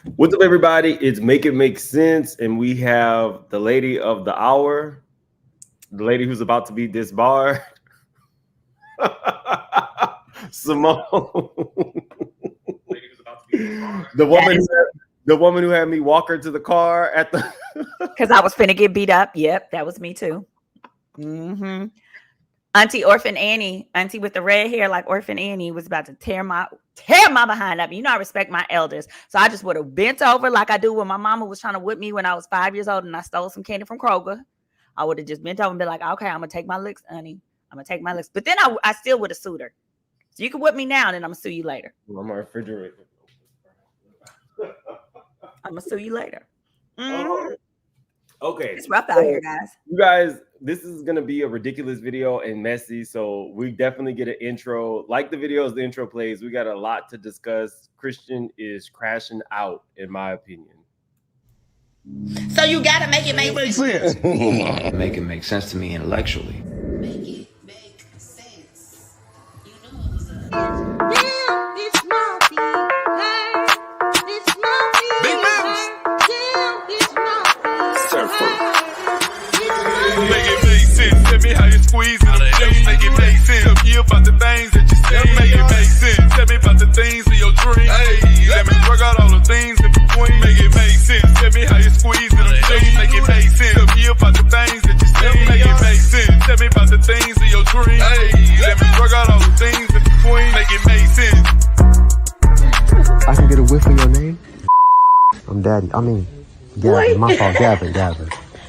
What's up, everybody? It's Make It Make Sense, and we have the lady of the hour, the lady who's about to be disbarred, Simone. the woman who had me walk her to the car at the because I was finna get beat up. Yep, that was me too. Auntie Orphan Annie, auntie with the red hair like Orphan Annie, was about to tear my behind up. You know I respect my elders, so I just would have bent over like I do when my mama was trying to whip me when I was 5 years old and I stole some candy from Kroger. I would have just bent over and be like, okay, I'm gonna take my licks, honey. I'm gonna take my licks. But then I still would have sued her. So you can whip me now, and then I'm gonna sue you later. on my refrigerator. I'm gonna sue you later. Okay, it's rough out here, guys. You guys, this is gonna be a ridiculous video and messy, so we definitely get an intro. Like the video as the intro plays, we got a lot to discuss. Christian is crashing out, in my opinion. So you gotta make it make sense. Make it make sense to me intellectually. Make it make sense. You know what's up. Yeah, it's Monkey. Hey, it's Monkey. Big Mouse. Yeah, it's Monkey. Surfer. Make it make sense. Tell me how you squeeze it. Make it make sense. Tell me about the things that you say. Make it make sense. Tell me about the things of your dream. Hey, let me work out all the things in between. Make it make sense. Tell me how you squeeze it. Make it make sense. Tell me about the things that you say. Make it make sense. Tell me about the things of your dream. Hey, let me work out all the things in between. Make it make sense. I can get a whiff of your name. I'm Daddy. I mean, Gavin. My fault, Gavin.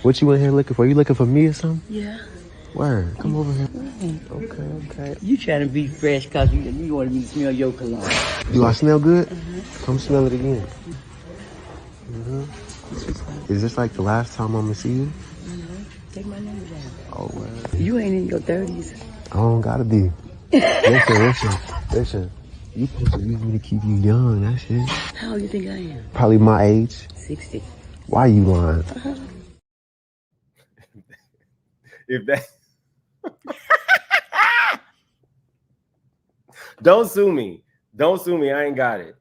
What you in here looking for? You looking for me or something? Yeah. Word. Come over here. Okay. You trying to be fresh because you want me to smell your cologne. Do I smell good? Come smell it again. Is this like the last time I'm gonna see you? Take my number down. Oh, well. You ain't in your 30s. I don't gotta be. Listen. You supposed to use me to keep you young, that's it. How old you think I am? Probably my age. 60. Why you lying? If that Don't sue me. I ain't got it.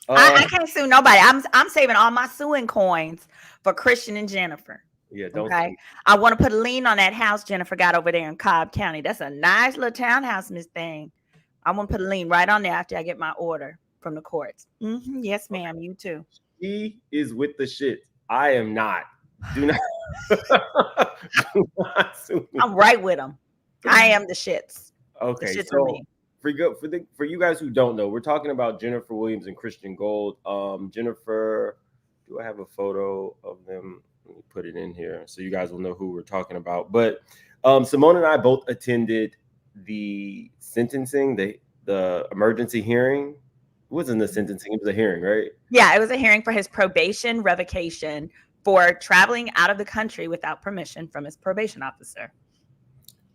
I can't sue nobody. I'm saving all my suing coins for Christian and Jennifer. Yeah, don't. Okay. I want to put a lien on that house Jennifer got over there in Cobb County. That's a nice little townhouse, Miss Thing. I want to put a lien right on there after I get my order from the courts. Yes, ma'am. You too. He is with the shit. I am not. Do not. Sue me. I'm right with him. I am the shits. Okay, the shits so are me. For you guys who don't know, we're talking about Jennifer Williams and Christian Gold. Jennifer, do I have a photo of them? Let me put it in here so you guys will know who we're talking about. But Simone and I both attended the sentencing, the emergency hearing. It wasn't the sentencing, it was a hearing, right? Yeah, it was a hearing for his probation revocation for traveling out of the country without permission from his probation officer.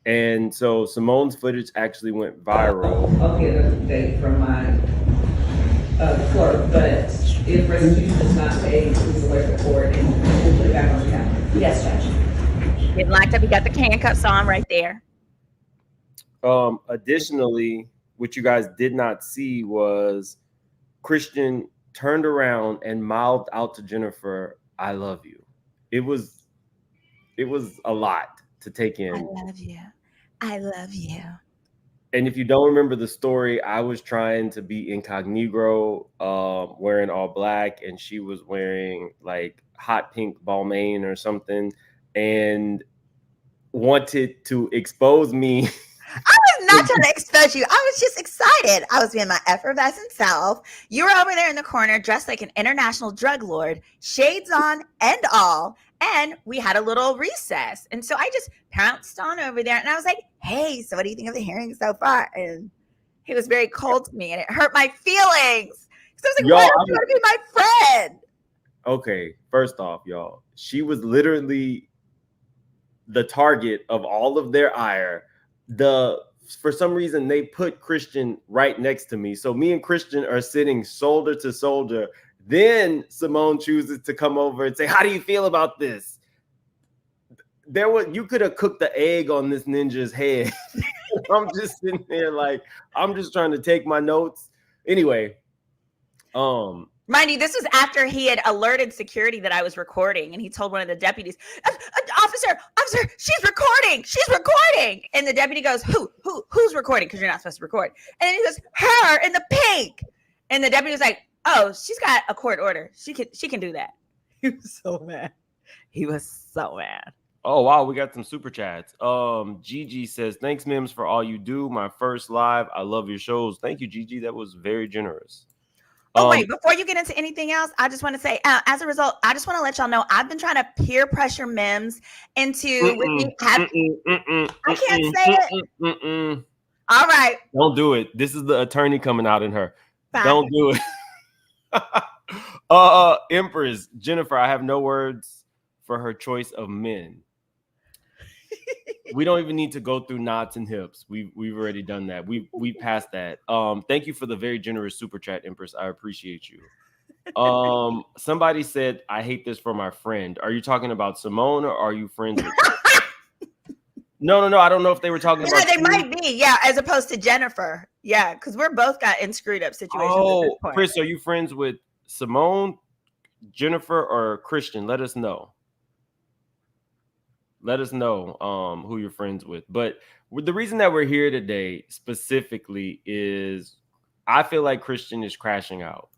And so Simone's footage actually went viral. I'll get a date from my clerk, but if restitution is not paid, please away from court and we'll put it back on the calendar. Yes, Judge. Getting locked up, he got the handcuffs on right there. Additionally, what you guys did not see was Christian turned around and mouthed out to Jennifer, "I love you." It was a lot to take in. I love you. And if you don't remember the story, I was trying to be incognito, wearing all black, and she was wearing like hot pink Balmain or something, and wanted to expose me. I was not trying to expose you. I was just excited. I was being my effervescent self. You were over there in the corner dressed like an international drug lord, shades on and all. And we had a little recess. And so I just pounced on over there and I was like, hey, so what do you think of the hearing so far? And he was very cold to me and it hurt my feelings. So I was like, why don't you want to be my friend? Okay, first off, y'all, she was literally the target of all of their ire. For some reason, they put Christian right next to me. So me and Christian are sitting shoulder to shoulder. Then Simone chooses to come over and say, how do you feel about this? You could have cooked the egg on this ninja's head. I'm just sitting there like, I'm just trying to take my notes. Anyway. No, Mind you, this was after he had alerted security that I was recording, and he told one of the deputies, officer, she's recording. And the deputy goes, who's recording? Because you're not supposed to record. And then he goes, her in the pink. And the deputy was like, oh, she's got a court order. She can do that. He was so mad. Oh, wow. We got some super chats. Gigi says, thanks, Mims, for all you do. My first live. I love your shows. Thank you, Gigi. That was very generous. Oh, wait, before you get into anything else, I just want to say, as a result, I just want to let y'all know, I've been trying to peer pressure Mims into, I can't say it. All right. Don't do it. This is the attorney coming out in her. Fine. Don't do it. Empress, Jennifer, I have no words for her choice of men. We don't even need to go through knots and hips. We've already done that. We passed that. Thank you for the very generous super chat, Empress. I appreciate you. Somebody said, I hate this for my friend. Are you talking about Simone or are you friends with her? No. I don't know if they were talking about. Yeah, they might be. Yeah, as opposed to Jennifer. Yeah, because we're both got in screwed up situations. Oh, at this point. Chris, are you friends with Simone, Jennifer, or Christian? Let us know. Let us know who you're friends with. But the reason that we're here today specifically is I feel like Christian is crashing out.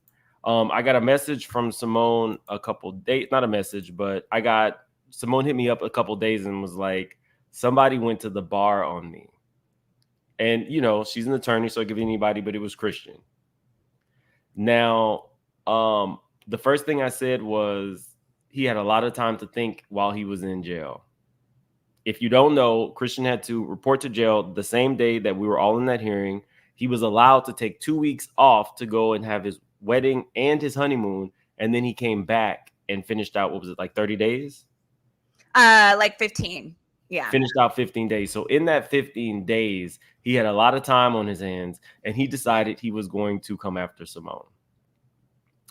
I got a message from Simone a couple days, not a message, but Simone hit me up a couple days and was like, somebody went to the bar on me. And, she's an attorney, so it could be anybody, but it was Christian. Now, the first thing I said was he had a lot of time to think while he was in jail. If you don't know, Christian had to report to jail the same day that we were all in that hearing. He was allowed to take 2 weeks off to go and have his wedding and his honeymoon. And then he came back and finished out, what was it, like 30 days? Like 15. Yeah. Finished out 15 days. So in that 15 days, he had a lot of time on his hands and he decided he was going to come after Simone.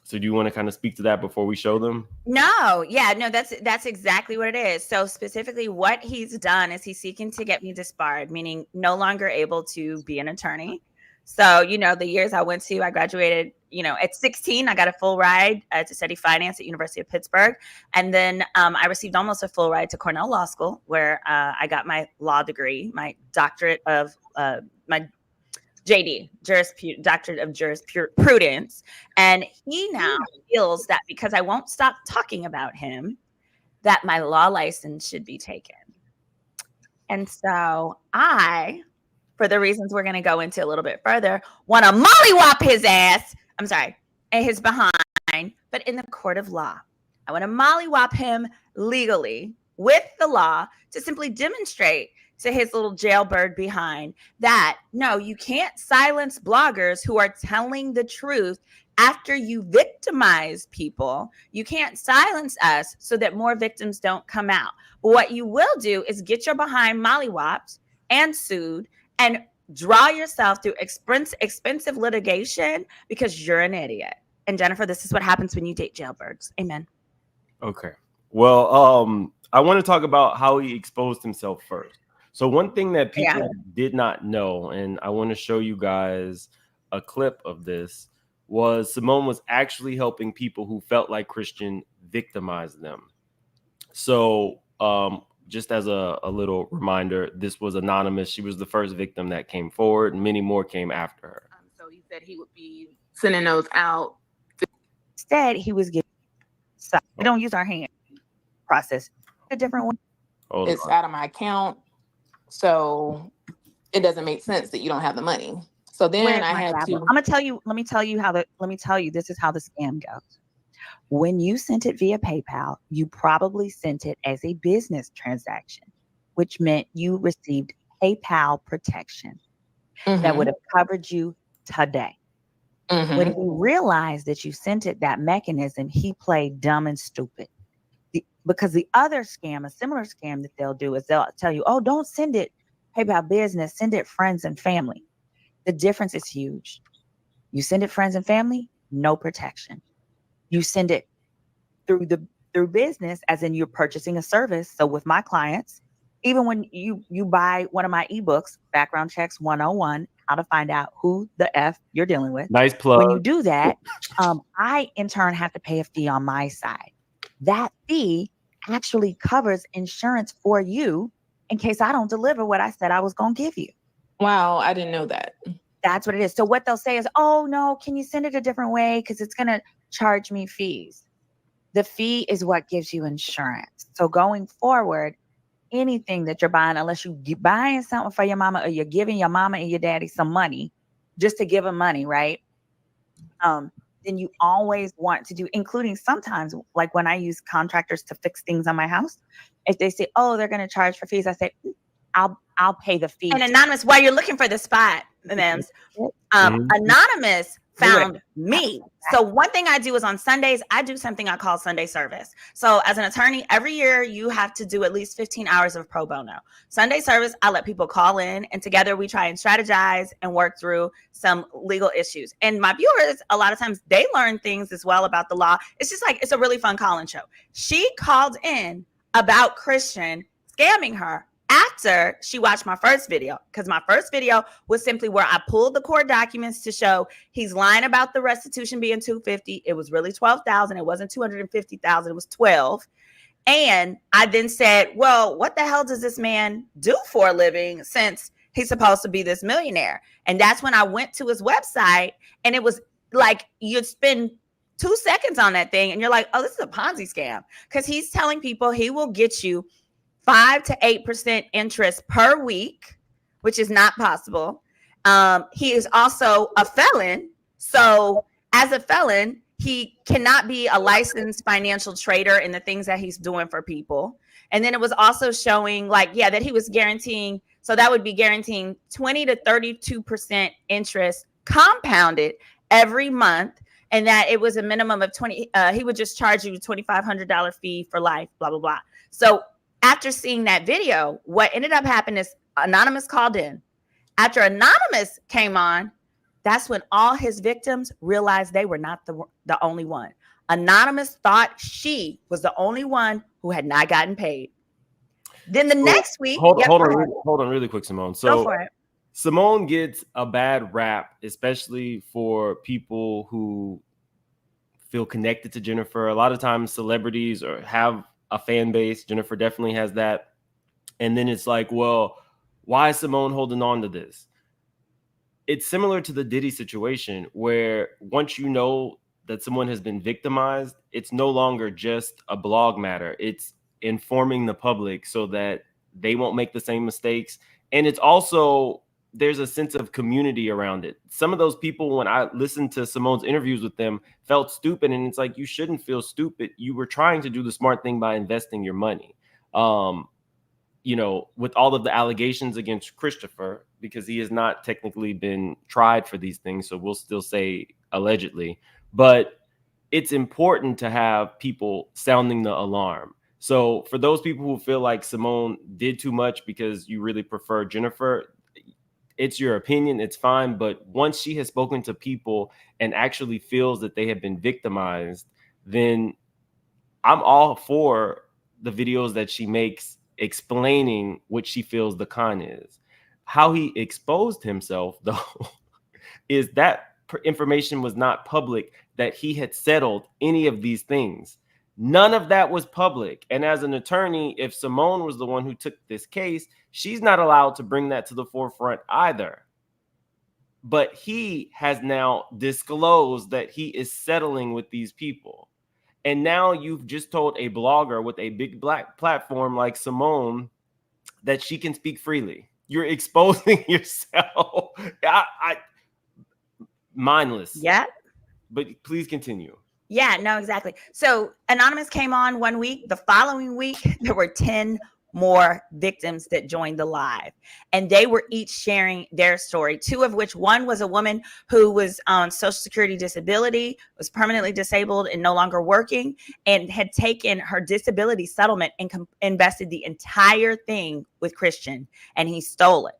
So do you want to kind of speak to that before we show them? No, that's exactly what it is. So specifically what he's done is he's seeking to get me disbarred, meaning no longer able to be an attorney. So, the years I went to, I graduated, at 16, I got a full ride to study finance at University of Pittsburgh. And then I received almost a full ride to Cornell Law School, where I got my law degree, my doctorate of my JD, Doctorate of Jurisprudence. And he now feels that because I won't stop talking about him, that my law license should be taken. And so I, for the reasons we're going to go into a little bit further, want to mollywop his ass. I'm sorry, and his behind, but in the court of law. I want to mollywop him legally with the law to simply demonstrate to his little jailbird behind that, no, you can't silence bloggers who are telling the truth after you victimize people. You can't silence us so that more victims don't come out. But what you will do is get your behind mollywopped and sued and draw yourself through expensive litigation because you're an idiot. And Jennifer, this is what happens when you date jailbirds. Amen. Okay. Well, I want to talk about how he exposed himself first. So one thing that people did not know, and I want to show you guys a clip of this, was Simone was actually helping people who felt like Christian victimized them. So just as a little reminder, this was anonymous. She was the first victim that came forward, and many more came after her. So he said he would be sending those out. Instead, he was giving. So we don't use our hand process. A different one. It's out of my account. So it doesn't make sense that you don't have the money. So then I had to. I'm gonna tell you. Let me tell you. This is how the scam goes. When you sent it via PayPal, you probably sent it as a business transaction, which meant you received PayPal protection that would have covered you today. When he realized that you sent it that mechanism, he played dumb and stupid. Because the other scam, a similar scam that they'll do is they'll tell you, oh, don't send it PayPal business, send it friends and family. The difference is huge. You send it friends and family, no protection. You send it through business, as in you're purchasing a service. So with my clients, even when you buy one of my ebooks, Background Checks 101, how to find out who the F you're dealing with. Nice plug. When you do that, I in turn have to pay a fee on my side. That fee actually covers insurance for you in case I don't deliver what I said I was going to give you. Wow, I didn't know that. That's what it is. So what they'll say is, oh, no, can you send it a different way? Because it's going to charge me fees. The fee is what gives you insurance. So going forward, anything that you're buying, unless you're buying something for your mama or you're giving your mama and your daddy some money just to give them money, right? Then you always want to do, including sometimes like when I use contractors to fix things on my house, if they say, oh, they're going to charge for fees, I say, I'll pay the fee. And Anonymous, while you're looking for the spot, Anonymous found me. So one thing I do is on Sundays, I do something I call Sunday service. So as an attorney, every year you have to do at least 15 hours of pro bono. Sunday service, I let people call in and together we try and strategize and work through some legal issues. And my viewers, a lot of times they learn things as well about the law. It's just like, it's a really fun call-in show. She called in about Christian scamming her after she watched my first video, because my first video was simply where I pulled the court documents to show he's lying about the restitution being $250. It was really $12,000. It wasn't $250,000. It was $12,000. And I then said, well, what the hell does this man do for a living since he's supposed to be this millionaire? And that's when I went to his website, and it was like you'd spend 2 seconds on that thing and you're like, oh, this is a Ponzi scam, because he's telling people he will get you 5 to 8% interest per week, which is not possible. He is also a felon. So as a felon, he cannot be a licensed financial trader in the things that he's doing for people. And then it was also showing that he was guaranteeing. So that would be guaranteeing 20 to 32% interest compounded every month. And that it was a minimum of 20. He would just charge you a $2,500 fee for life, blah, blah, blah. So after seeing that video, what ended up happening is Anonymous called in. After Anonymous came on, that's when all his victims realized they were not the only one. Anonymous thought she was the only one who had not gotten paid. Then the next week... Hold on really quick, Simone. So go for it. Simone gets a bad rap, especially for people who feel connected to Jennifer. A lot of times celebrities or have a fan base. Jennifer definitely has that. And then it's like, well, why is Simone holding on to this? It's similar to the Diddy situation, where once you know that someone has been victimized, it's no longer just a blog matter. It's informing the public so that they won't make the same mistakes. And it's also, there's a sense of community around it. Some of those people, when I listened to Simone's interviews with them, felt stupid. And it's like, you shouldn't feel stupid. You were trying to do the smart thing by investing your money. With all of the allegations against Christopher, because he has not technically been tried for these things. So we'll still say allegedly, but it's important to have people sounding the alarm. So for those people who feel like Simone did too much because you really prefer Jennifer, it's your opinion, it's fine. But once she has spoken to people and actually feels that they have been victimized, then I'm all for the videos that she makes explaining what she feels the con is. How he exposed himself, though, is that information was not public, that he had settled any of these things. None of that was public. And as an attorney, if Simone was the one who took this case, she's not allowed to bring that to the forefront either. But he has now disclosed that he is settling with these people. And now you've just told a blogger with a big black platform like Simone that she can speak freely. You're exposing yourself. Mindless. Yeah. But please continue. Yeah, no, exactly. So Anonymous came on 1 week. The following week, there were 10 more victims that joined the live, and they were each sharing their story. 2 of which, one was a woman who was on Social Security disability, was permanently disabled and no longer working, and had taken her disability settlement and invested the entire thing with Christian, and he stole it,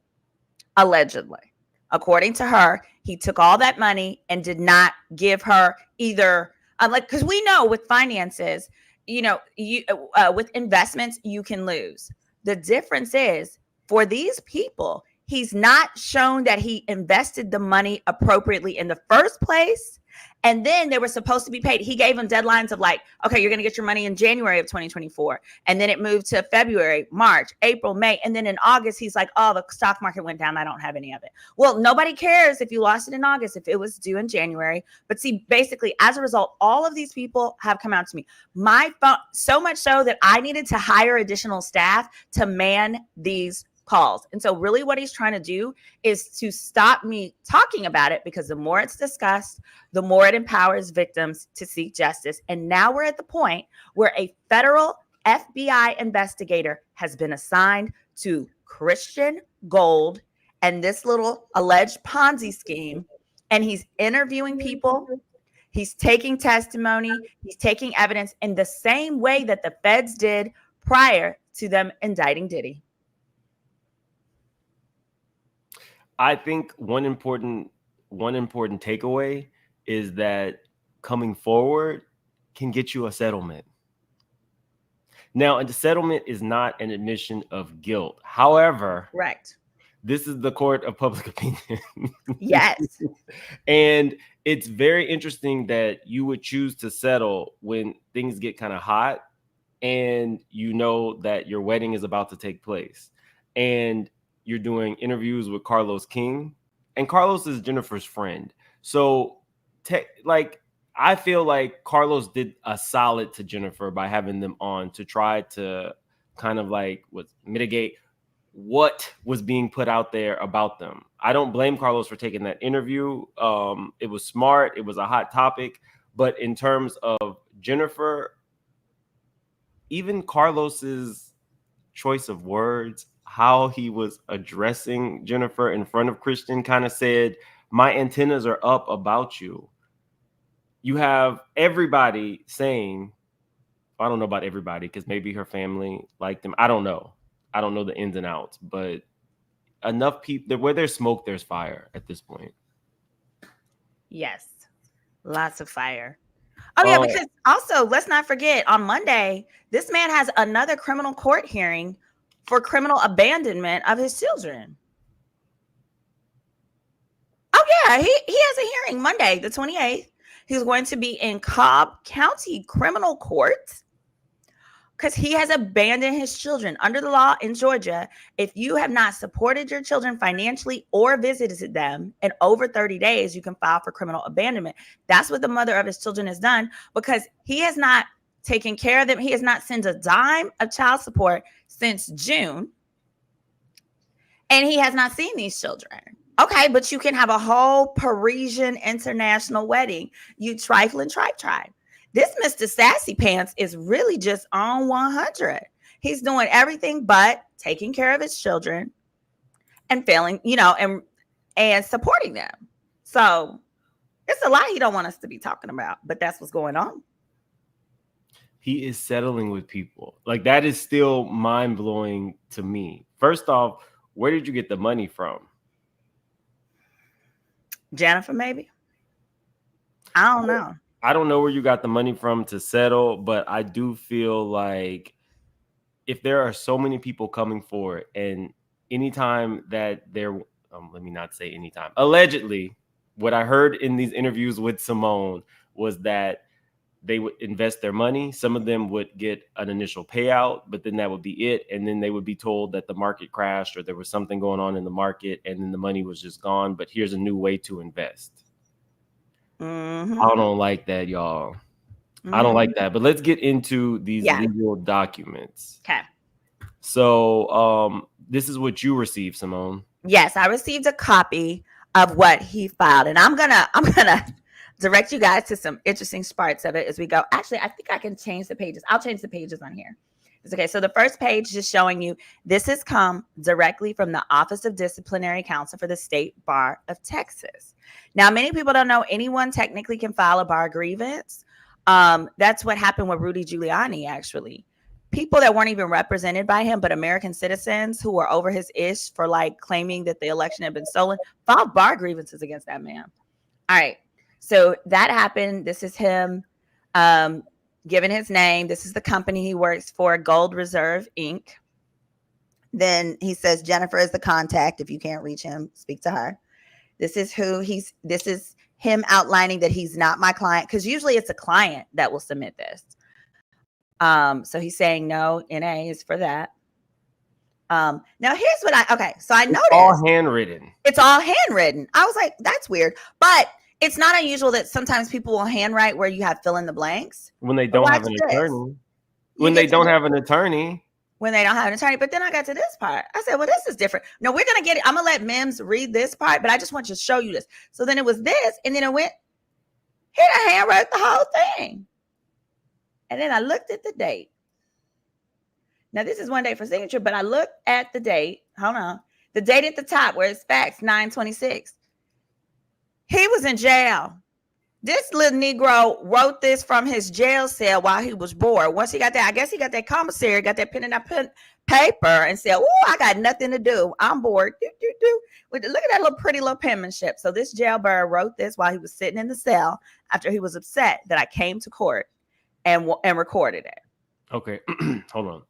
allegedly. According to her, he took all that money and did not give her either, because we know with finances, with investments, you can lose. The difference is, for these people, He's not shown that he invested the money appropriately in the first place. And then they were supposed to be paid. He gave them deadlines of like, okay, you're going to get your money in January of 2024. And then it moved to February, March, April, May. And then in August, he's like, oh, the stock market went down. I don't have any of it. Well, nobody cares if you lost it in August, if it was due in January. But see, basically, as a result, all of these people have come out to me. My phone, so much so that I needed to hire additional staff to man these calls. And so really what he's trying to do is to stop me talking about it, because the more it's discussed, the more it empowers victims to seek justice. And now we're at the point where a federal FBI investigator has been assigned to Christian Gold and this little alleged Ponzi scheme. And he's interviewing people. He's taking testimony. He's taking evidence in the same way that the feds did prior to them indicting Diddy. I think one important takeaway is that coming forward can get you a settlement. Now, a settlement is not an admission of guilt. However, correct. This is the court of public opinion. Yes. And it's very interesting that you would choose to settle when things get kind of hot and you know that your wedding is about to take place. And you're doing interviews with Carlos King, and Carlos is Jennifer's friend. So, I feel like Carlos did a solid to Jennifer by having them on to try to kind of mitigate what was being put out there about them. I don't blame Carlos for taking that interview. It was smart. It was a hot topic. But in terms of Jennifer, even Carlos's choice of words, how he was addressing Jennifer in front of Christian, kind of said, my antennas are up about you. You have everybody saying, I don't know about everybody, because maybe her family liked him. I don't know the ins and outs, but enough people, where there's smoke, there's fire at this point. Yes. Lots of fire. Oh, yeah, because also, let's not forget, on Monday, this man has another criminal court hearing for criminal abandonment of his children. Oh, yeah, he has a hearing Monday, the 28th. He's going to be in Cobb County Criminal Court because he has abandoned his children. Under the law in Georgia, if you have not supported your children financially or visited them in over 30 days, you can file for criminal abandonment. That's what the mother of his children has done, because he has not taken care of them. He has not sent a dime of child support since June, and he has not seen these children. Okay, but you can have a whole Parisian international wedding. You trifling tribe. This Mr. Sassy Pants is really just on 100. He's doing everything but taking care of his children and failing, and supporting them. So it's a lot he don't want us to be talking about, but that's what's going on. He is settling with people. Like, that is still mind-blowing to me. First off, where did you get the money from? Jennifer, maybe? I don't know. I don't know where you got the money from to settle, but I do feel like if there are so many people coming forward, and anytime that let me not say anytime, allegedly, what I heard in these interviews with Simone was that they would invest their money. Some of them would get an initial payout, but then that would be it. And then they would be told that the market crashed or there was something going on in the market, and then the money was just gone. But here's a new way to invest. Mm-hmm. I don't like that, y'all. Mm-hmm. I don't like that. But let's get into these legal documents. Okay. So this is what you received, Simone. Yes, I received a copy of what he filed, and I'm gonna direct you guys to some interesting parts of it as we go. Actually, I think I can change the pages. I'll change the pages on here. It's okay. So the first page is showing you this has come directly from the Office of Disciplinary Counsel for the State Bar of Texas. Now, many people don't know anyone technically can file a bar grievance. That's what happened with Rudy Giuliani, actually. People that weren't even represented by him, but American citizens who were over his ish for claiming that the election had been stolen, filed bar grievances against that man. All right. So that happened. This is him given his name. This is the company he works for, Gold Reserve Inc. Then he says Jennifer is the contact. If you can't reach him, speak to her. This is him outlining that he's not my client, because usually it's a client that will submit this. So he's saying no, NA is for that. Now here's what so I noticed all handwritten. It's all handwritten. I was like, that's weird. But it's not unusual that sometimes people will handwrite where you have fill in the blanks. When they don't have an attorney. When they don't have an attorney. When they don't have an attorney. But then I got to this part. I said, well, this is different. No, we're going to get it. I'm going to let Mims read this part, but I just want to show you this. So then it was this, and then it went, here I handwrote the whole thing. And then I looked at the date. Now, this is one day for signature, but I looked at the date. Hold on. The date at the top where it's faxed, 9/26. He was in jail. This little Negro wrote this from his jail cell while he was bored. Once he got that, I guess he got that commissary, got that pen and that paper and said, oh, I got nothing to do. I'm bored. Look at that little pretty little penmanship. So this jailbird wrote this while he was sitting in the cell after he was upset that I came to court and recorded it. Okay, hold on.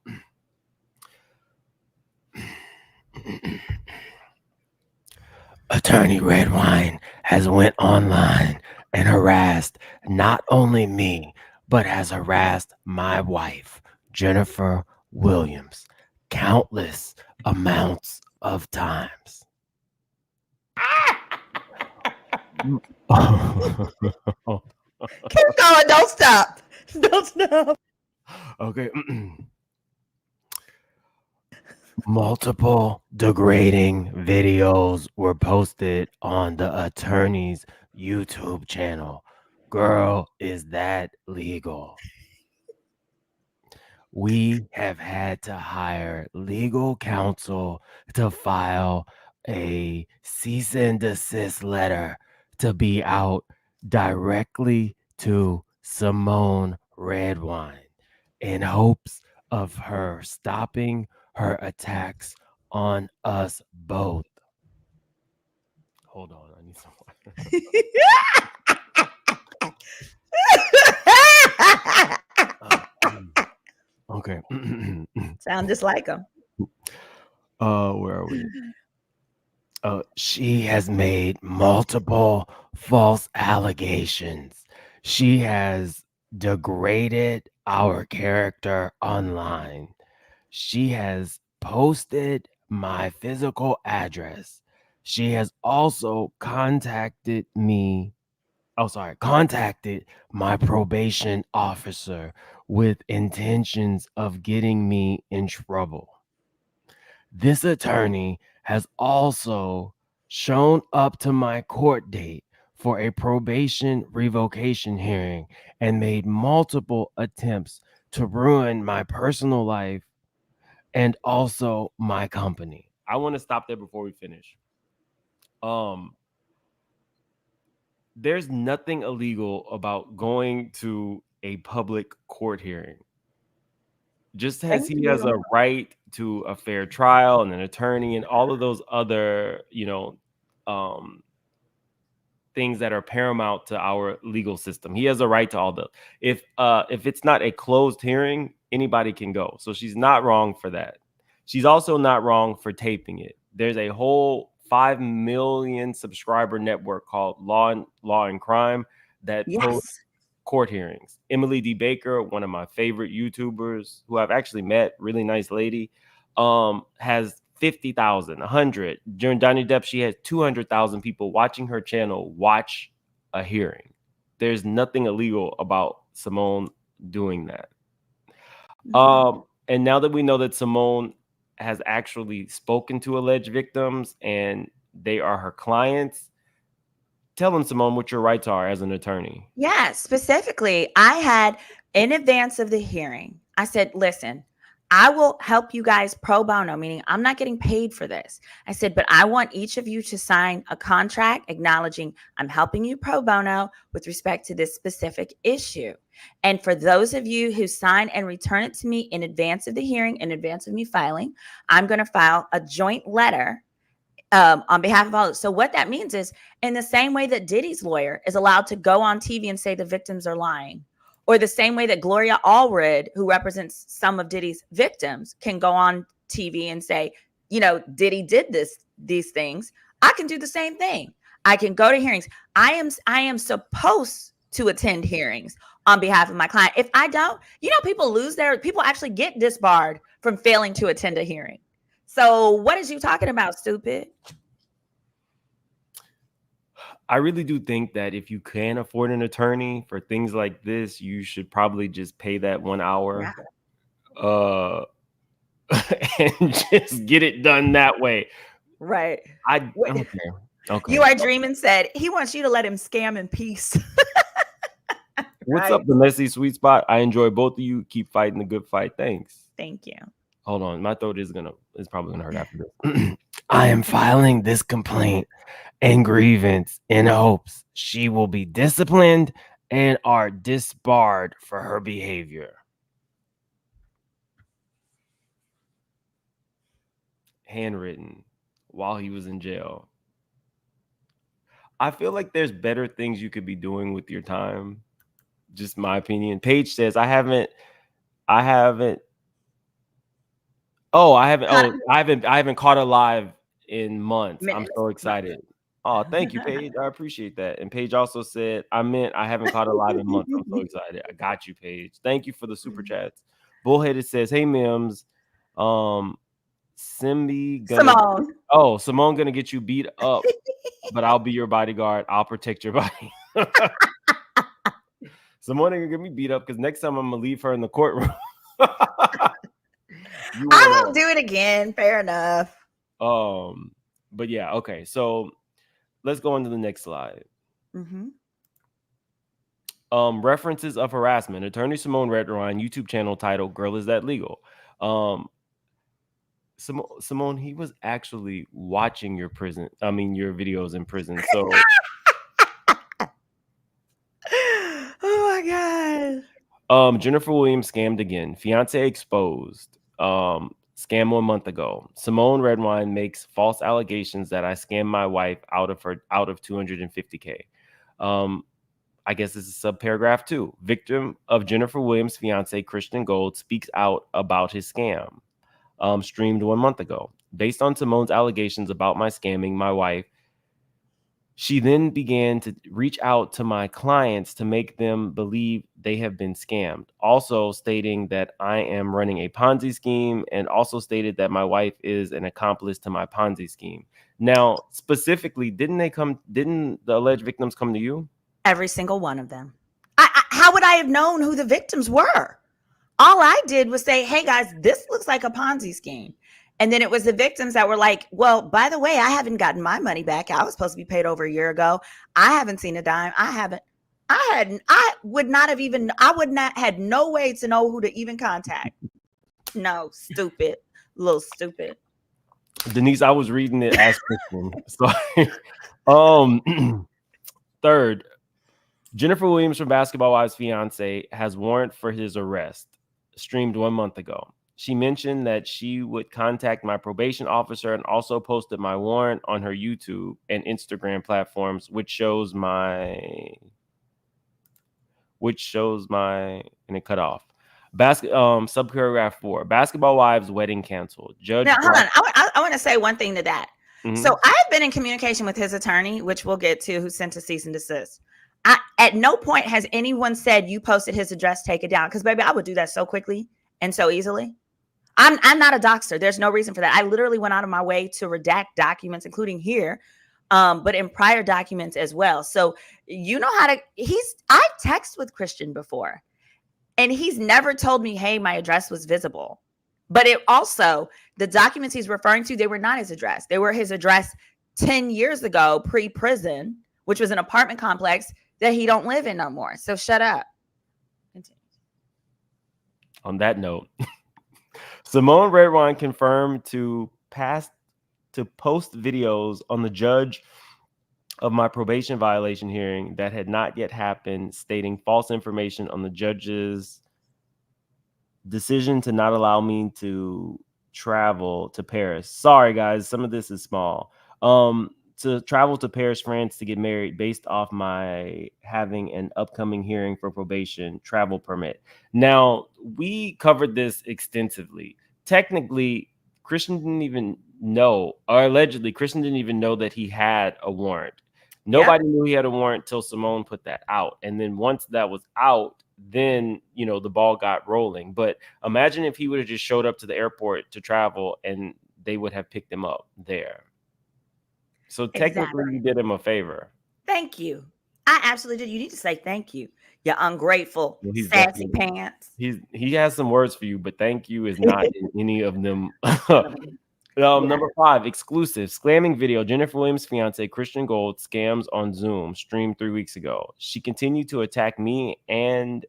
Attorney Redwine has went online and harassed not only me, but has harassed my wife, Jennifer Williams, countless amounts of times. Keep going. Don't stop. Don't stop. Okay. Multiple degrading videos were posted on the attorney's YouTube channel. Girl, is that legal? We have had to hire legal counsel to file a cease and desist letter to be out directly to Simone Redwine in hopes of her stopping her attacks on us both. Hold on, I need some water. Okay. Sound just like him. Where are we? She has made multiple false allegations. She has degraded our character online. She has posted my physical address. She has also contacted my probation officer with intentions of getting me in trouble. This attorney has also shown up to my court date for a probation revocation hearing and made multiple attempts to ruin my personal life and also my company. I want to stop there before we finish. There's nothing illegal about going to a public court hearing. Just as he has a right to a fair trial and an attorney and all of those other, things that are paramount to our legal system. He has a right to all those. If it's not a closed hearing, anybody can go. So she's not wrong for that. She's also not wrong for taping it. There's a whole 5 million subscriber network called Law and Crime that posts court hearings. Emily D. Baker, one of my favorite YouTubers who I've actually met, really nice lady, has 50,000, 100. During Johnny Depp, she had 200,000 people watching her channel watch a hearing. There's nothing illegal about Simone doing that. And now that we know that Simone has actually spoken to alleged victims and they are her clients, tell them, Simone, what your rights are as an attorney. Yeah, specifically, I had, in advance of the hearing, I said, listen, I will help you guys pro bono, meaning I'm not getting paid for this. I said, but I want each of you to sign a contract acknowledging I'm helping you pro bono with respect to this specific issue. And for those of you who sign and return it to me in advance of the hearing, in advance of me filing, I'm going to file a joint letter on behalf of all. So what that means is, in the same way that Diddy's lawyer is allowed to go on TV and say the victims are lying, or the same way that Gloria Allred, who represents some of Diddy's victims, can go on TV and say, Diddy did these things, I can do the same thing. I can go to hearings. I am supposed to attend hearings on behalf of my client. If I don't, people actually get disbarred from failing to attend a hearing. So what is you talking about, stupid? I really do think that if you can afford an attorney for things like this, you should probably just pay that 1 hour. Yeah. And just get it done that way. Right. Okay. You Are Dreaming said he wants you to let him scam in peace. What's up, the messy sweet spot? I enjoy both of you. Keep fighting the good fight. Thanks. Thank you. Hold on. My throat is probably gonna hurt after this. I am filing this complaint and grievance in hopes she will be disciplined and are disbarred for her behavior. Handwritten while he was in jail. I feel like there's better things you could be doing with your time. Just my opinion. Paige says, I haven't caught her live in months. I'm so excited. Oh, thank you, Paige. I appreciate that. And Paige also said, I haven't caught her live in months. I'm so excited. I got you, Paige. Thank you for the super chats. Bullheaded says, hey, Mims. Simone gonna get you beat up, but I'll be your bodyguard. I'll protect your body. Simone gonna get me beat up because next time I'm gonna leave her in the courtroom. I won't do it again. Fair enough. But yeah, okay. So let's go on to the next slide. Mm-hmm. References of harassment. Attorney Simone Redwine YouTube channel titled "Girl, Is That Legal?" Simone, he was actually watching your videos in prison. So, oh my God. Jennifer Williams scammed again. Fiance exposed. Scam 1 month ago. Simone Redwine makes false allegations that I scammed my wife out of $250K. I guess this is subparagraph 2. Victim of Jennifer Williams' fiance Christian Gold speaks out about his scam. Streamed 1 month ago. Based on Simone's allegations about my scamming my wife, she then began to reach out to my clients to make them believe they have been scammed, also stating that I am running a Ponzi scheme, and also stated that my wife is an accomplice to my Ponzi scheme. Now, specifically, didn't the alleged victims come to you? Every single one of them. How would I have known who the victims were? All I did was say, hey guys, this looks like a Ponzi scheme. And then it was the victims that were like, well, by the way, I haven't gotten my money back. I was supposed to be paid over a year ago. I haven't seen a dime. I would not had no way to know who to even contact. No, stupid, little stupid. Denise, I was reading it as Christian. Sorry. Third, Jennifer Williams from Basketball Wives' fiance has warrant for his arrest. Streamed 1 month ago. She mentioned that she would contact my probation officer and also posted my warrant on her YouTube and Instagram platforms, which shows my, and it cut off. Subparagraph 4, Basketball Wives wedding canceled. Judge. Now, hold on. I want to say one thing to that. Mm-hmm. So I've been in communication with his attorney, which we'll get to, who sent a cease and desist. At no point has anyone said you posted his address, take it down. Because baby, I would do that so quickly and so easily. I'm not a doxer. There's no reason for that. I literally went out of my way to redact documents, including here, but in prior documents as well. So you know how to. I've texted with Christian before, and he's never told me, hey, my address was visible. But it also, the documents he's referring to, they were not his address. They were his address 10 years ago, pre-prison, which was an apartment complex that he don't live in no more. So shut up. Continue. On that note, Simone Redwine confirmed to post videos on the judge of my probation violation hearing that had not yet happened, stating false information on the judge's decision to not allow me to travel to Paris. Sorry, guys, some of this is small. To travel to Paris, France to get married based off my having an upcoming hearing for probation travel permit. Now, we covered this extensively. Technically, Christian didn't even know, or allegedly Christian didn't even know that he had a warrant. Nobody knew he had a warrant till Simone put that out. And then once that was out, then, you know, the ball got rolling. But imagine if he would have just showed up to the airport to travel and they would have picked him up there. So technically you did him a favor. Thank you. I absolutely did. You need to say thank you. You ungrateful, sassy pants. He has some words for you, but thank you is not in any of them. Number 5, exclusive scamming video. Jennifer Williams' fiance Christian Gold scams on Zoom, streamed 3 weeks ago. She continued to attack me and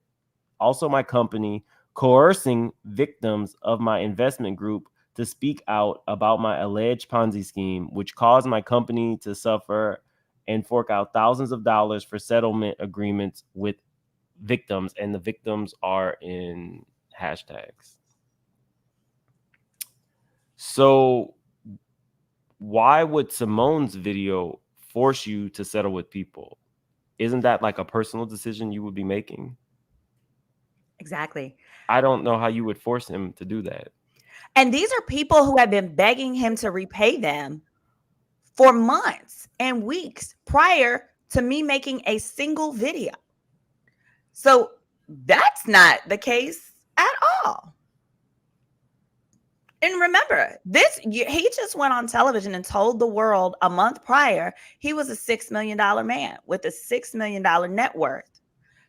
also my company, coercing victims of my investment group to speak out about my alleged Ponzi scheme, which caused my company to suffer and fork out thousands of dollars for settlement agreements with victims. And the victims are in hashtags. So why would Simone's video force you to settle with people? Isn't that like a personal decision you would be making? Exactly. I don't know how you would force him to do that. And these are people who have been begging him to repay them for months and weeks prior to me making a single video. So that's not the case at all. And remember, he just went on television and told the world a month prior he was a $6 million man with a $6 million net worth.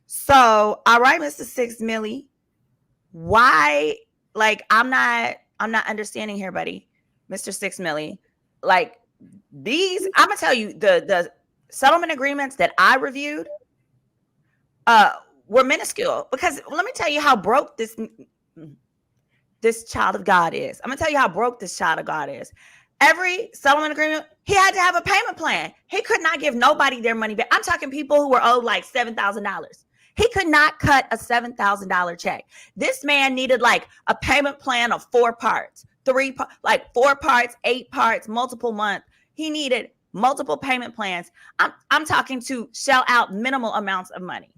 So, all right, Mr. 6 Millie, why? Like, I'm not understanding here, buddy, Mr. 6 Millie. Like, I'm gonna tell you, the settlement agreements that I reviewed were minuscule, because let me tell you how broke this child of God is. I'm gonna tell you how broke this child of God is. Every settlement agreement, he had to have a payment plan. He could not give nobody their money back. I'm talking people who were owed like $7,000. He could not cut a $7,000 check. This man needed like a payment plan of 4 parts, 4 parts, 8 parts, multiple months. He needed multiple payment plans. I'm talking to shell out minimal amounts of money.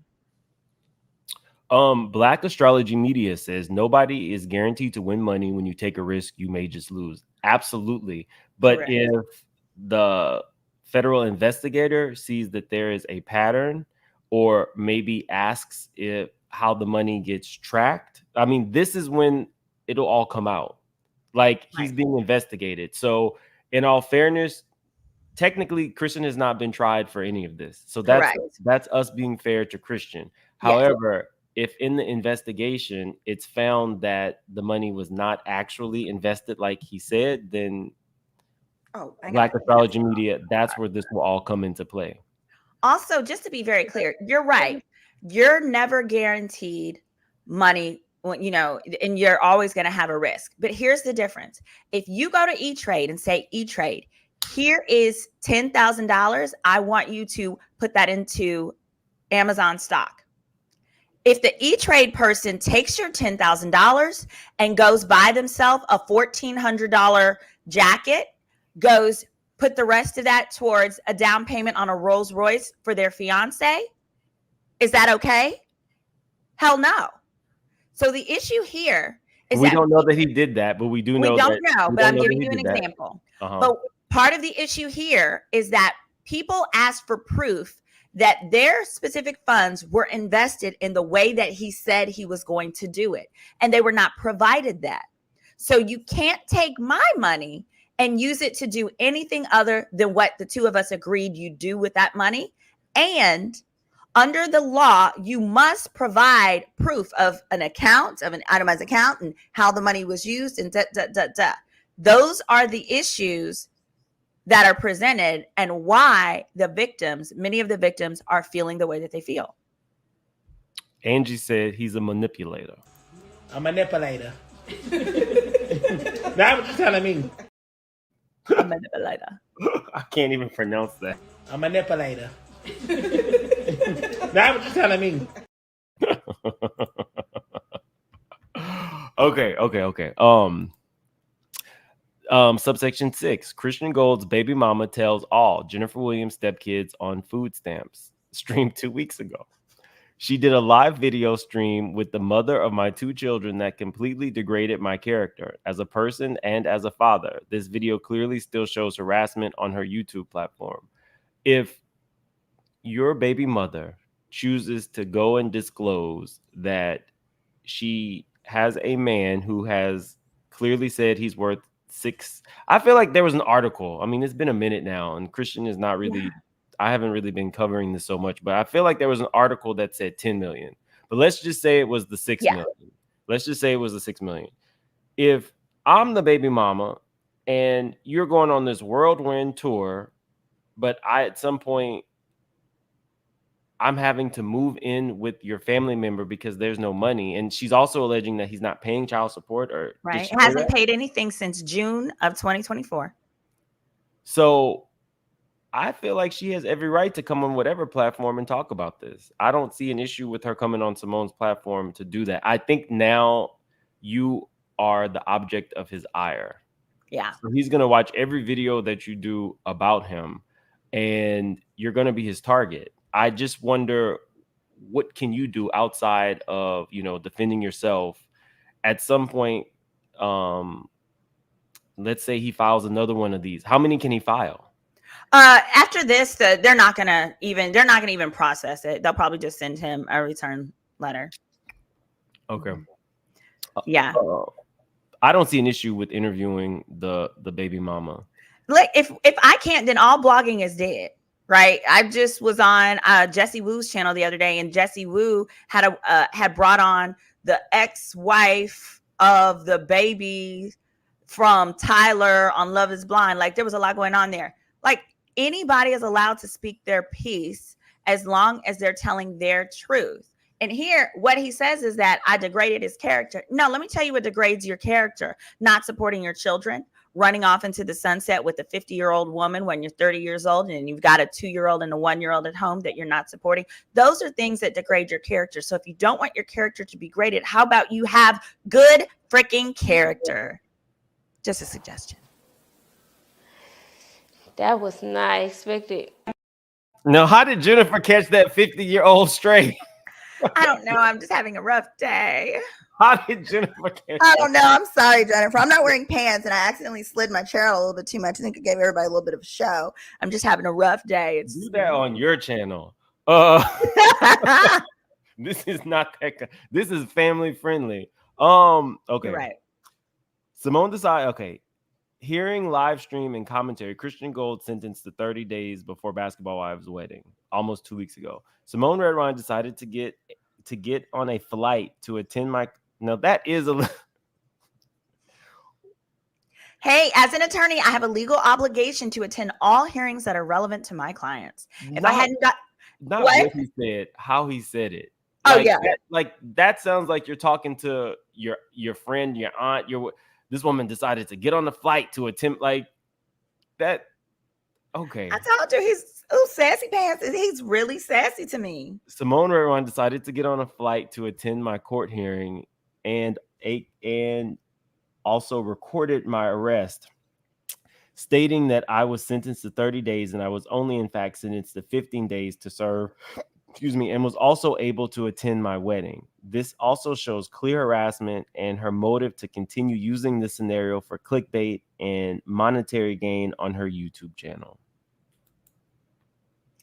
Black Astrology Media says nobody is guaranteed to win money. When you take a risk, you may just lose. Absolutely. But Correct. If the federal investigator sees that there is a pattern, or maybe asks how the money gets tracked, I mean, this is when it'll all come out. Like, he's being investigated. So in all fairness, technically Christian has not been tried for any of this. So that's us being fair to Christian. However, if in the investigation it's found that the money was not actually invested like he said, then Black Astrology Media, that's where this will all come into play. Also, just to be very clear, you're right. You're never guaranteed money, and you're always going to have a risk. But here's the difference. If you go to E-Trade and say, E-Trade, here is $10,000. I want you to put that into Amazon stock. If the E-Trade person takes your $10,000 and goes buy themselves a $1,400 jacket, put the rest of that towards a down payment on a Rolls Royce for their fiance, is that okay? Hell no. So the issue here is we don't know that he did that, but we do know. We don't know, but I'm giving you an example. But part of the issue here is that people asked for proof that their specific funds were invested in the way that he said he was going to do it, and they were not provided that. So you can't take my money and use it to do anything other than what the two of us agreed you do with that money. And under the law, you must provide proof of an account, of an itemized account, and how the money was used, and Those are the issues that are presented, and why many of the victims are feeling the way that they feel. Angie said he's a manipulator. A manipulator. That's what you're telling me. A manipulator. I can't even pronounce that. A manipulator. That's what you're telling me. Okay. Subsection 6. Christian Gold's baby mama tells all Jennifer Williams stepkids on food stamps. Streamed 2 weeks ago. She did a live video stream with the mother of my 2 children that completely degraded my character as a person and as a father. This video clearly still shows harassment on her YouTube platform. If your baby mother chooses to go and disclose that she has a man who has clearly said he's worth 6, I feel like there was an article. I mean, it's been a minute now, and Christian is not really, I haven't really been covering this so much, but I feel like there was an article that said 10 million. But let's just say it was the 6 million. Let's just say it was the 6 million. If I'm the baby mama and you're going on this whirlwind tour, but at some point I'm having to move in with your family member because there's no money. And she's also alleging that he's not paying child support or right. Hasn't paid anything since June of 2024. So I feel like she has every right to come on whatever platform and talk about this. I don't see an issue with her coming on Simone's platform to do that. I think now you are the object of his ire. Yeah. So he's going to watch every video that you do about him, and you're going to be his target. I just wonder, what can you do outside of, defending yourself? At some point, let's say he files another one of these. How many can he file? After this, they're not gonna even process it. They'll probably just send him a return letter. Okay. Yeah. I don't see an issue with interviewing the baby mama. Like if I can't, then all blogging is dead. Right. I just was on Jessie Woo's channel the other day, and Jessie Woo had brought on the ex-wife of the baby from Tyler on Love is Blind. Like, there was a lot going on there. Like, anybody is allowed to speak their piece as long as they're telling their truth. And here, what he says is that I degraded his character. No, let me tell you what degrades your character. Not supporting your children, running off into the sunset with a 50-year-old woman when you're 30 years old and you've got a 2-year-old and a 1-year-old at home that you're not supporting. Those are things that degrade your character. So if you don't want your character to be graded, how about you have good freaking character? Just a suggestion. That was not expected. Now, how did Jennifer catch that 50-year-old straight? I don't know. I'm just having a rough day. How did Jennifer catch I don't know. I'm sorry, Jennifer. I'm not wearing pants, and I accidentally slid my chair out a little bit too much. I think it gave everybody a little bit of a show. I'm just having a rough day. Do that on your channel. This is not that. This is family friendly. Okay. You're right. Simone decided. Okay. Hearing live stream and commentary, Christian Gold sentenced to 30 days before Basketball Wives' wedding, almost 2 weeks ago. Simone Redwine decided to get on a flight to attend my. Now that is a. Hey, as an attorney, I have a legal obligation to attend all hearings that are relevant to my clients. If I hadn't got what he said, how he said it. Oh, yeah. That sounds like you're talking to your friend, your aunt. This woman decided to get on the flight to attempt like that. Okay. I told you he's sassy pants. He's really sassy to me. Simone Redwine decided to get on a flight to attend my court hearing and also recorded my arrest, stating that I was sentenced to 30 days and I was only in fact sentenced to 15 days to serve, and was also able to attend my wedding. This also shows clear harassment and her motive to continue using this scenario for clickbait and monetary gain on her YouTube channel.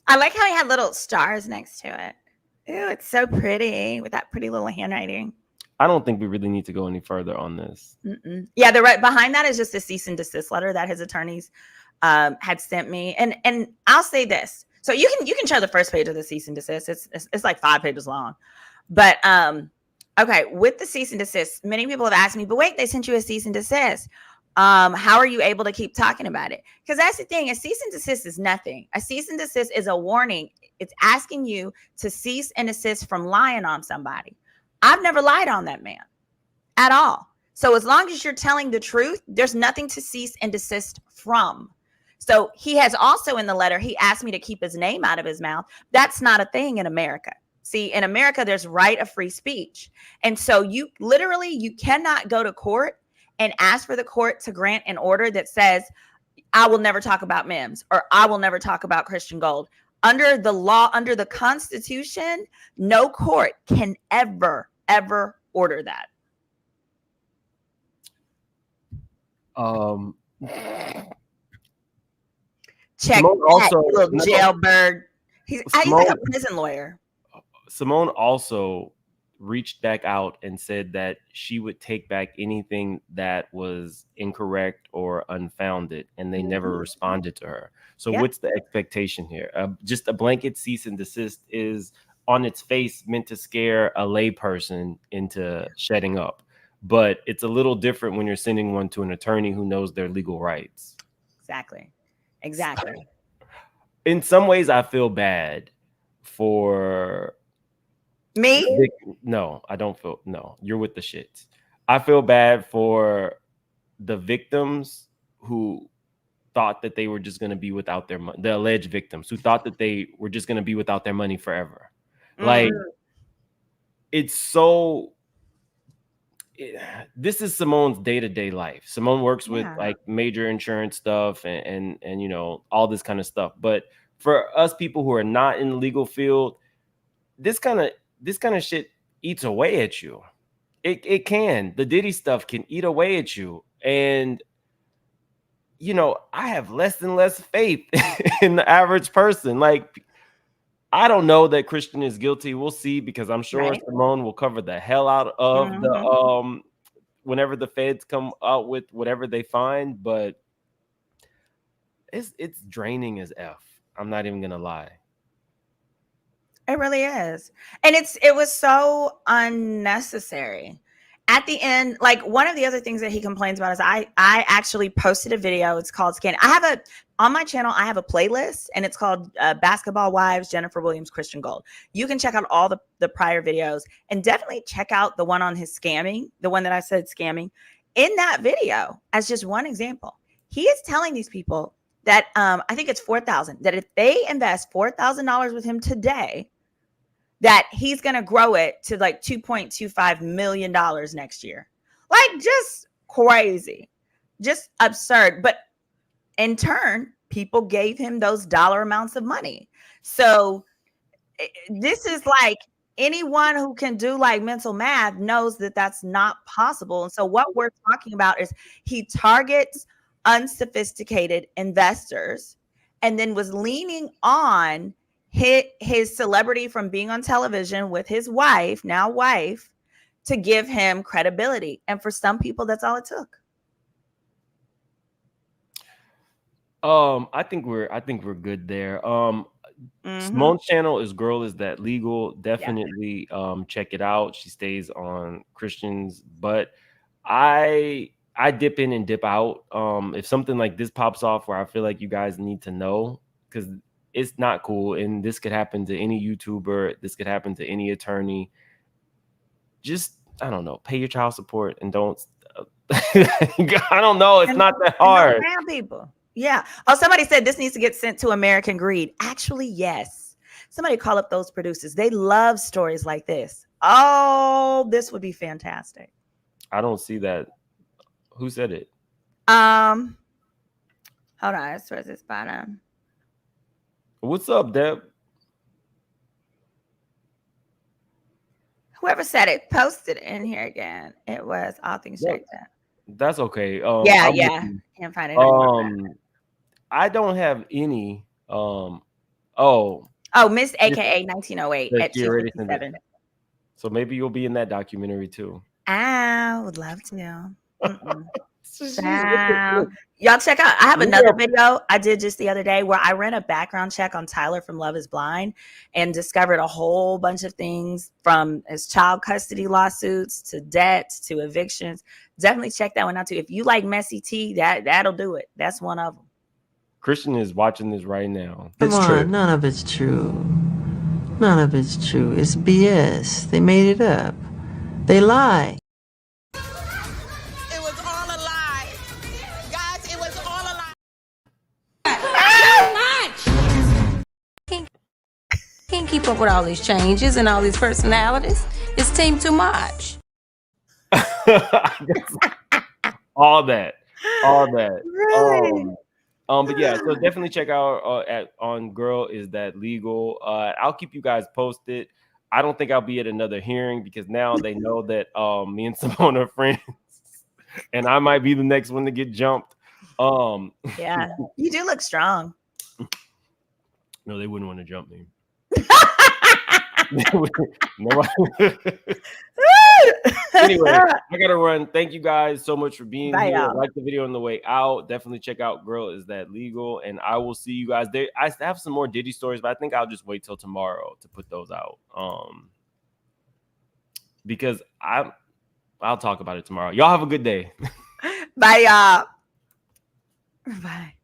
I like how he had little stars next to it. Ew, it's so pretty with that pretty little handwriting. I don't think we really need to go any further on this. Yeah, the right behind that is just a cease and desist letter that his attorneys had sent me. And I'll say this. So you can show the first page of the cease and desist. It's like 5 pages long. But okay, with the cease and desist, many people have asked me, but wait, they sent you a cease and desist. How are you able to keep talking about it? Because that's the thing. A cease and desist is nothing. A cease and desist is a warning. It's asking you to cease and desist from lying on somebody. I've never lied on that man at all. So as long as you're telling the truth, there's nothing to cease and desist from. So he has also in the letter, he asked me to keep his name out of his mouth. That's not a thing in America. See, in America, there's right of free speech. And so you cannot go to court and ask for the court to grant an order that says, I will never talk about Mims or I will never talk about Christian Gold. under the law, under the Constitution, no court can ever order that. Check Simone that, also, you little jailbird. He's like a prison lawyer. Simone also reached back out and said that she would take back anything that was incorrect or unfounded, and they never responded to her. So what's the expectation here? Just a blanket cease and desist is on its face meant to scare a layperson into shutting up. But it's a little different when you're sending one to an attorney who knows their legal rights. Exactly. In some ways, I feel bad for me. No, I don't feel. No, you're with the shits. I feel bad for the victims who thought that they were just going to be without their money. The alleged victims who thought that they were just going to be without their money forever. Like, it's so. This is Simone's day-to-day life. Simone works with like major insurance stuff and you know, all this kind of stuff. But for us people who are not in the legal field, this kind of shit eats away at you. It can. The Diddy stuff can eat away at you. And you know, I have less and less faith in the average person. Like, I don't know that Christian is guilty. We'll see, because I'm sure Simone will cover the hell out of the whenever the feds come out with whatever they find. But it's draining as F. I'm not even gonna lie. It really is. And it was so unnecessary. At the end, like, one of the other things that he complains about is I actually posted a video. It's called Scan. On my channel, I have a playlist, and it's called Basketball Wives, Jennifer Williams, Christian Gold. You can check out all the prior videos, and definitely check out the one on his scamming, the one that I said scamming. In that video, as just one example, he is telling these people that I think it's $4,000, that if they invest $4,000 with him today, that he's going to grow it to like $2.25 million next year. Like, just crazy, just absurd. But in turn, people gave him those dollar amounts of money. So this is like, anyone who can do like mental math knows that that's not possible. And so what we're talking about is he targets unsophisticated investors and then was leaning on his celebrity from being on television with his wife, to give him credibility. And for some people, that's all it took. I think we're good there. Simone's channel is Girl Is That Legal. Definitely check it out. She stays on Christian's, but I dip in and dip out. If something like this pops off where I feel like you guys need to know, because it's not cool, and this could happen to any YouTuber, this could happen to any attorney. Just, I don't know, pay your child support and don't I don't know, it's not that hard. People. Yeah. Oh, somebody said this needs to get sent to American Greed. Actually, yes. Somebody call up those producers. They love stories like this. Oh, this would be fantastic. I don't see that. Who said it? Hold on. It's where's this bottom. What's up, Deb? Whoever said it, posted it in here again. It was All Things Checked Out. That's okay. Yeah. Can't find it. I don't have any. Miss AKA 1908 at 257. So maybe you'll be in that documentary too. I would love to. Y'all check out. I have another video I did just the other day where I ran a background check on Tyler from Love Is Blind and discovered a whole bunch of things, from his child custody lawsuits to debts to evictions. Definitely check that one out too. If you like messy tea, that'll do it. That's one of them. Christian is watching this right now. Come on, none of it's true. None of it's true. It's BS. They made it up. They lie. It was all a lie. Guys, it was all a lie. Can't keep up with all these changes and all these personalities. It's team too much. all that. Really? But yeah, so definitely check out on Girl Is That Legal. I'll keep you guys posted. I don't think I'll be at another hearing because now they know that me and Simone are friends, and I might be the next one to get jumped. Yeah, you do look strong. No, they wouldn't want to jump me. Anyway, I gotta run. Thank you guys so much for being Bye, here. y'all. Like the video on the way out. Definitely check out Girl Is That Legal, and I will see you guys there. I have some more Diddy stories, but I think I'll just wait till tomorrow to put those out. Because I'll talk about it tomorrow. Y'all have a good day. Bye, y'all. Bye.